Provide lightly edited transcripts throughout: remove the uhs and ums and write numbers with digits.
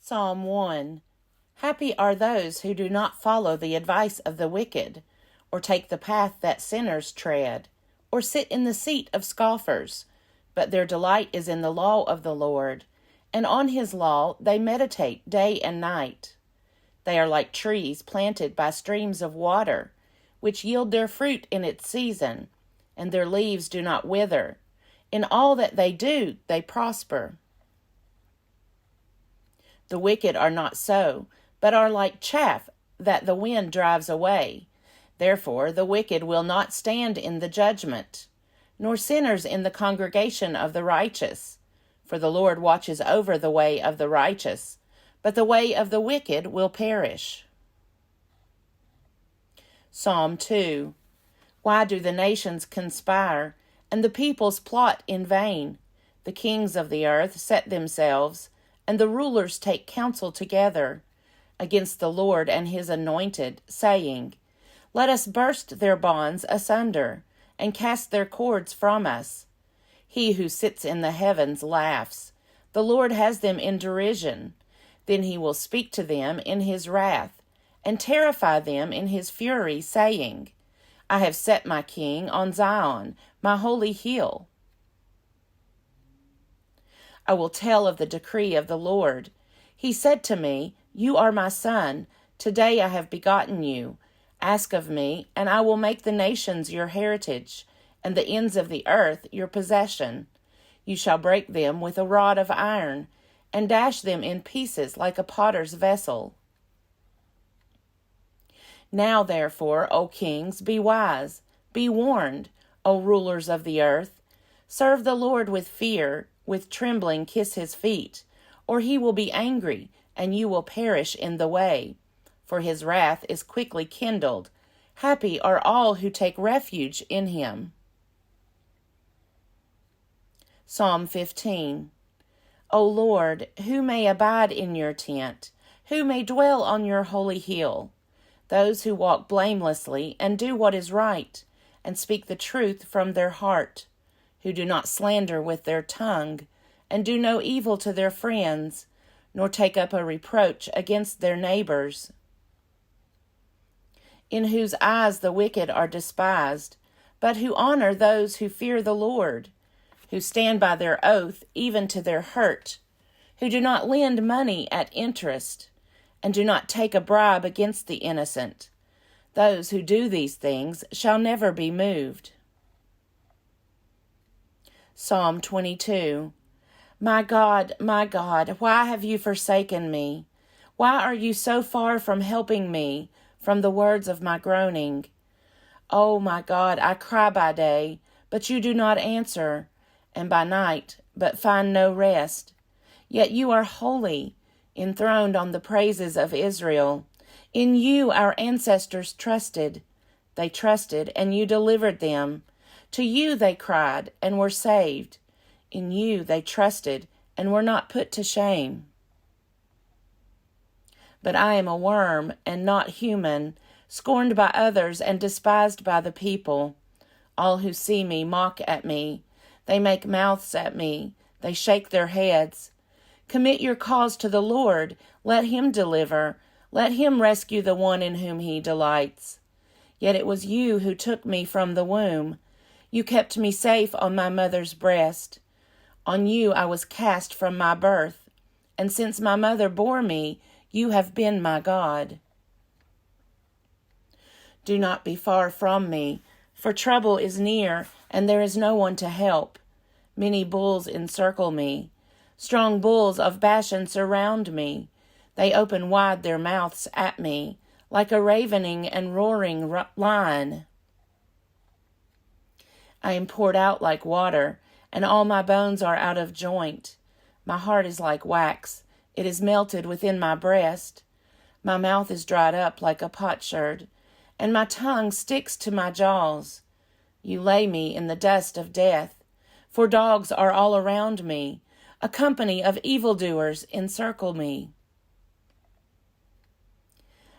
Psalm 1. Happy are those who do not follow the advice of the wicked, or take the path that sinners tread, or sit in the seat of scoffers, but their delight is in the law of the Lord, and on his law they meditate day and night. They are like trees planted by streams of water, which yield their fruit in its season, and their leaves do not wither. In all that they do, they prosper. The wicked are not so, but are like chaff that the wind drives away. Therefore the wicked will not stand in the judgment, nor sinners in the congregation of the righteous. For the Lord watches over the way of the righteous, but the way of the wicked will perish. Psalm 2. Why do the nations conspire, and the peoples plot in vain? The kings of the earth set themselves, and the rulers take counsel together against the Lord and his anointed, saying, Let us burst their bonds asunder, and cast their cords from us. He who sits in the heavens laughs. The Lord has them in derision. Then he will speak to them in his wrath, and terrify them in his fury, saying, I have set my king on Zion, my holy hill. I will tell of the decree of the Lord. He said to me, You are my son. Today I have begotten you. Ask of me, and I will make the nations your heritage, and the ends of the earth your possession. You shall break them with a rod of iron, and dash them in pieces like a potter's vessel. Now therefore, O kings, be wise, be warned, O rulers of the earth. Serve the Lord with fear, with trembling kiss his feet, or he will be angry, and you will perish in the way. For his wrath is quickly kindled. Happy are all who take refuge in him. Psalm 15. O Lord, who may abide in your tent? Who may dwell on your holy hill? Those who walk blamelessly and do what is right, and speak the truth from their heart, who do not slander with their tongue, and do no evil to their friends, nor take up a reproach against their neighbors, in whose eyes the wicked are despised, but who honor those who fear the Lord, who stand by their oath even to their hurt, who do not lend money at interest, and do not take a bribe against the innocent. Those who do these things shall never be moved. Psalm 22. My God, why have you forsaken me? Why are you so far from helping me, from the words of my groaning? Oh, my God, I cry by day, but you do not answer, and by night, but find no rest. Yet you are holy, enthroned on the praises of Israel. In you our ancestors trusted. They trusted, and you delivered them. To you they cried, and were saved. In you they trusted, and were not put to shame. But I am a worm, and not human, scorned by others, and despised by the people. All who see me mock at me. They make mouths at me. They shake their heads. Commit your cause to the Lord. Let him deliver. Let him rescue the one in whom he delights. Yet it was you who took me from the womb. You kept me safe on my mother's breast. On you I was cast from my birth, and since my mother bore me, you have been my God. Do not be far from me, for trouble is near, and there is no one to help. Many bulls encircle me. Strong bulls of Bashan surround me. They open wide their mouths at me, like a ravening and roaring lion. I am poured out like water, and all my bones are out of joint. My heart is like wax. It is melted within my breast. My mouth is dried up like a potsherd, and my tongue sticks to my jaws. You lay me in the dust of death, for dogs are all around me. A company of evildoers encircle me.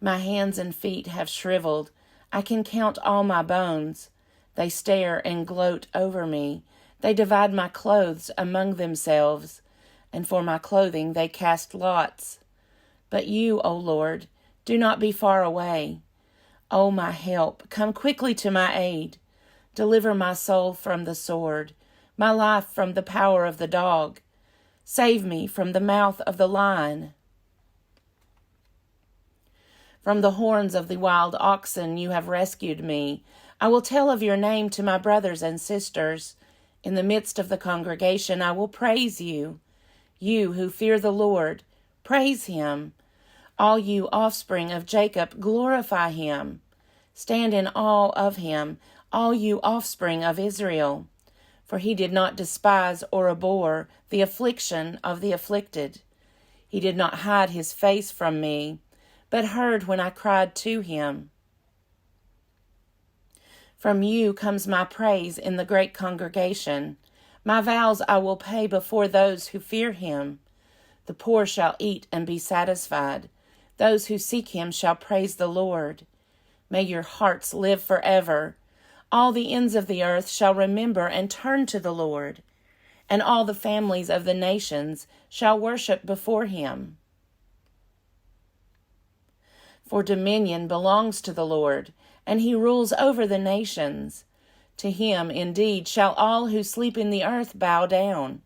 My hands and feet have shriveled. I can count all my bones. They stare and gloat over me. They divide my clothes among themselves, and for my clothing they cast lots. But you, O Lord, do not be far away. O my help, come quickly to my aid. Deliver my soul from the sword, my life from the power of the dog. Save me from the mouth of the lion. From the horns of the wild oxen you have rescued me. I will tell of your name to my brothers and sisters. In the midst of the congregation I will praise you. You who fear the Lord, praise him. All you offspring of Jacob, glorify him. Stand in awe of him, all you offspring of Israel. For he did not despise or abhor the affliction of the afflicted. He did not hide his face from me, but heard when I cried to him. From you comes my praise in the great congregation. My vows I will pay before those who fear him. The poor shall eat and be satisfied. Those who seek him shall praise the Lord. May your hearts live forever. All the ends of the earth shall remember and turn to the Lord, and all the families of the nations shall worship before him. For dominion belongs to the Lord, and he rules over the nations. To him indeed shall all who sleep in the earth bow down.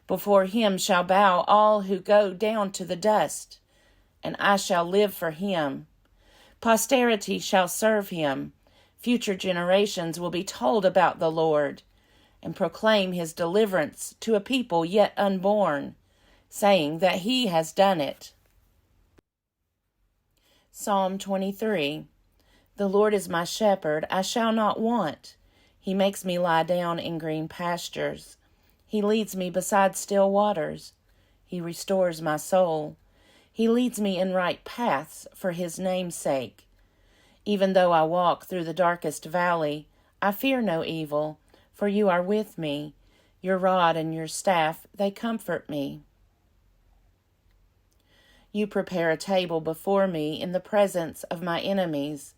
Before him shall bow all who go down to the dust, and I shall live for him. Posterity shall serve him. Future generations will be told about the Lord, and proclaim his deliverance to a people yet unborn, saying that he has done it. Psalm 23. The Lord is my shepherd, I shall not want. He makes me lie down in green pastures. He leads me beside still waters. He restores my soul. He leads me in right paths for his name's sake. Even though I walk through the darkest valley, I fear no evil, for you are with me. Your rod and your staff, they comfort me. You prepare a table before me in the presence of my enemies.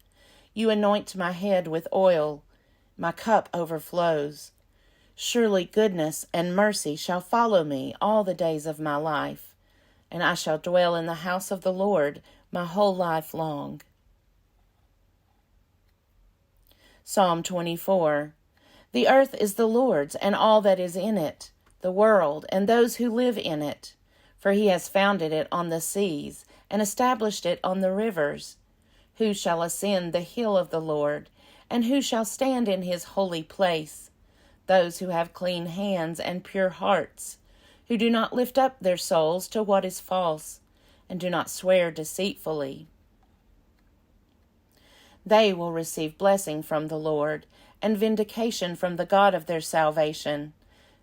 You anoint my head with oil. My cup overflows. Surely goodness and mercy shall follow me all the days of my life, and I shall dwell in the house of the Lord my whole life long. Psalm 24. The earth is the Lord's, and all that is in it, the world, and those who live in it. For he has founded it on the seas, and established it on the rivers. Who shall ascend the hill of the Lord, and who shall stand in his holy place? Those who have clean hands and pure hearts, who do not lift up their souls to what is false, and do not swear deceitfully. They will receive blessing from the Lord, and vindication from the God of their salvation.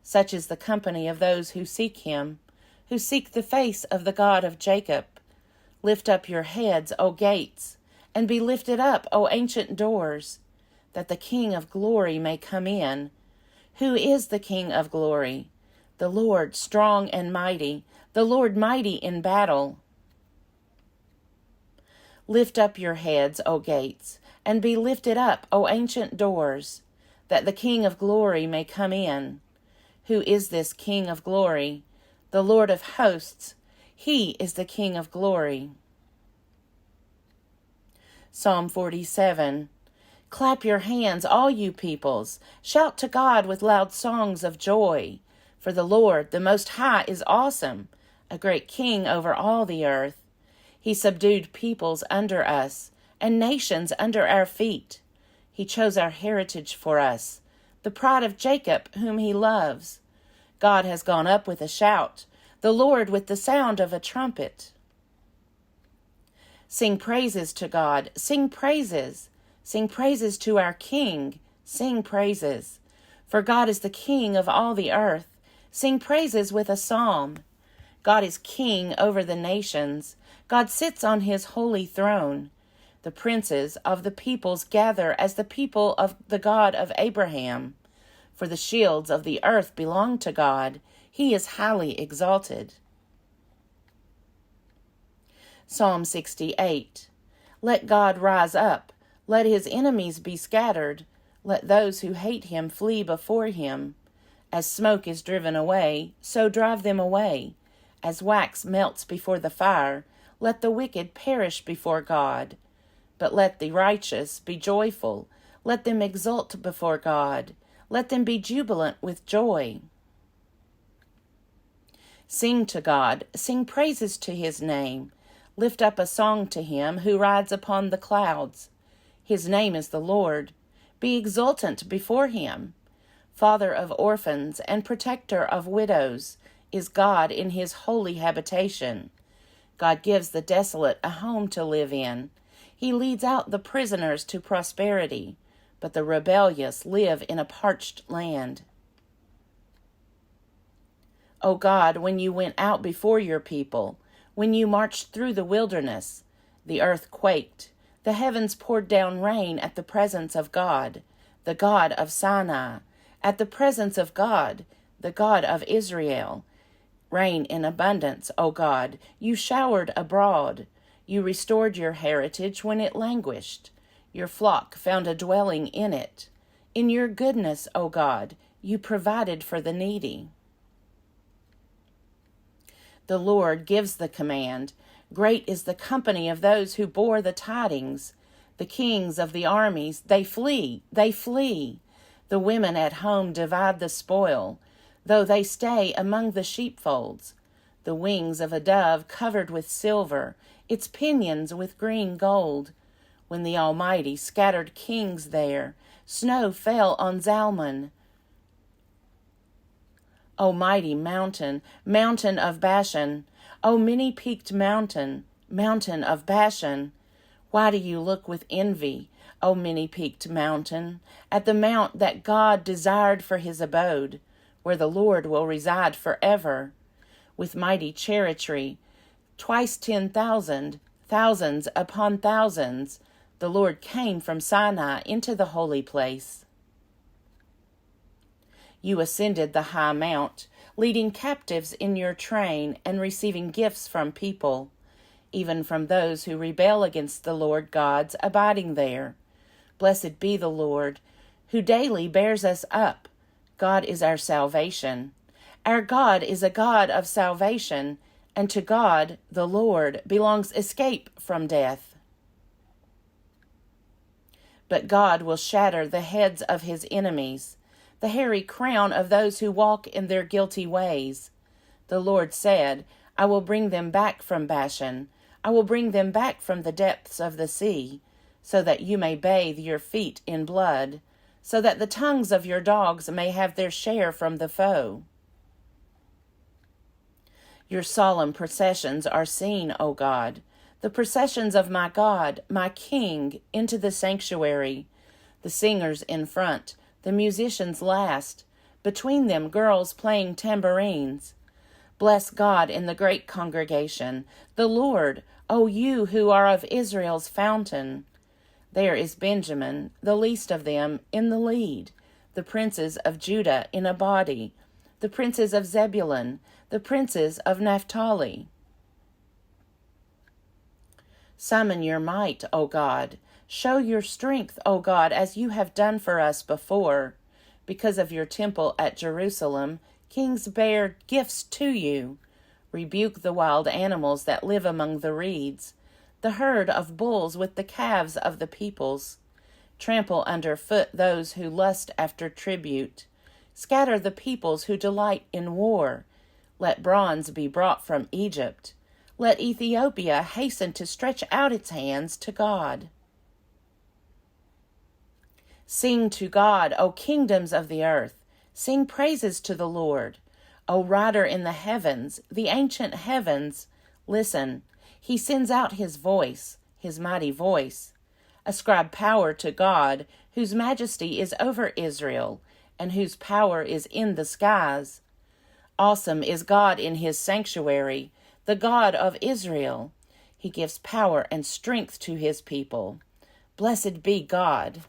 Such is the company of those who seek him, who seek the face of the God of Jacob. Lift up your heads, O gates, and be lifted up, O ancient doors, that the King of glory may come in. Who is the King of glory? The Lord strong and mighty, the Lord mighty in battle. Lift up your heads, O gates, and be lifted up, O ancient doors, that the King of glory may come in. Who is this King of glory? The Lord of hosts. He is the King of glory. Psalm 47. Clap your hands, all you peoples. Shout to God with loud songs of joy. For the Lord, the Most High, is awesome, a great King over all the earth. He subdued peoples under us, and nations under our feet. He chose our heritage for us, the pride of Jacob, whom he loves. God has gone up with a shout, the Lord with the sound of a trumpet. Sing praises to God, sing praises. Sing praises to our King, sing praises. For God is the King of all the earth. Sing praises with a psalm. God is King over the nations. God sits on his holy throne. The princes of the peoples gather as the people of the God of Abraham. For the shields of the earth belong to God. He is highly exalted. Psalm 68. Let God rise up. Let his enemies be scattered. Let those who hate him flee before him. As smoke is driven away, so drive them away. As wax melts before the fire, Let the wicked perish before God. But let the righteous be joyful. Let them exult before God. Let them be jubilant with joy. Sing to God, sing praises to his name. Lift up a song to him who rides upon the clouds. His name is the Lord. Be exultant before him. Father of orphans and protector of widows is God in his holy habitation. God gives the desolate a home to live in. He leads out the prisoners to prosperity, but the rebellious live in a parched land. O God, when you went out before your people, when you marched through the wilderness, the earth quaked, the heavens poured down rain at the presence of God, the God of Sinai, at the presence of God, the God of Israel. Rain in abundance, O God, you showered abroad. You restored your heritage when it languished. Your flock found a dwelling in it. In your goodness, O God, you provided for the needy. The Lord gives the command. Great is the company of those who bore the tidings. The kings of the armies, they flee, they flee. The women at home divide the spoil, though they stay among the sheepfolds. The wings of a dove covered with silver, its pinions with green gold. When the Almighty scattered kings there, snow fell on Zalmon. O mighty mountain, mountain of Bashan, O many-peaked mountain, mountain of Bashan, why do you look with envy, O many-peaked mountain, at the mount that God desired for his abode, where the Lord will reside forever? With mighty chariotry, twice 10,000, thousands upon thousands, the Lord came from Sinai into the holy place. You ascended the high mount, leading captives in your train and receiving gifts from people, even from those who rebel against the Lord God's abiding there. Blessed be the Lord, who daily bears us up. God is our salvation. Our God is a God of salvation, and to God, the Lord, belongs escape from death. But God will shatter the heads of his enemies, the hairy crown of those who walk in their guilty ways. The Lord said, I will bring them back from Bashan. I will bring them back from the depths of the sea, so that you may bathe your feet in blood, so that the tongues of your dogs may have their share from the foe. Your solemn processions are seen, O God, the processions of my God, my King, into the sanctuary, the singers in front, the musicians last, between them girls playing tambourines. Bless God in the great congregation, the Lord, O you who are of Israel's fountain. There is Benjamin, the least of them, in the lead, the princes of Judah in a body, the princes of Zebulun, the princes of Naphtali. Summon your might, O God. Show your strength, O God, as you have done for us before. Because of your temple at Jerusalem, kings bear gifts to you. Rebuke the wild animals that live among the reeds, the herd of bulls with the calves of the peoples. Trample underfoot those who lust after tribute. Scatter the peoples who delight in war. Let bronze be brought from Egypt. Let Ethiopia hasten to stretch out its hands to God. Sing to God, O kingdoms of the earth. Sing praises to the Lord. O rider in the heavens, the ancient heavens, listen. He sends out his voice, his mighty voice. Ascribe power to God, whose majesty is over Israel, and whose power is in the skies. Awesome is God in his sanctuary, the God of Israel. He gives power and strength to his people. Blessed be God.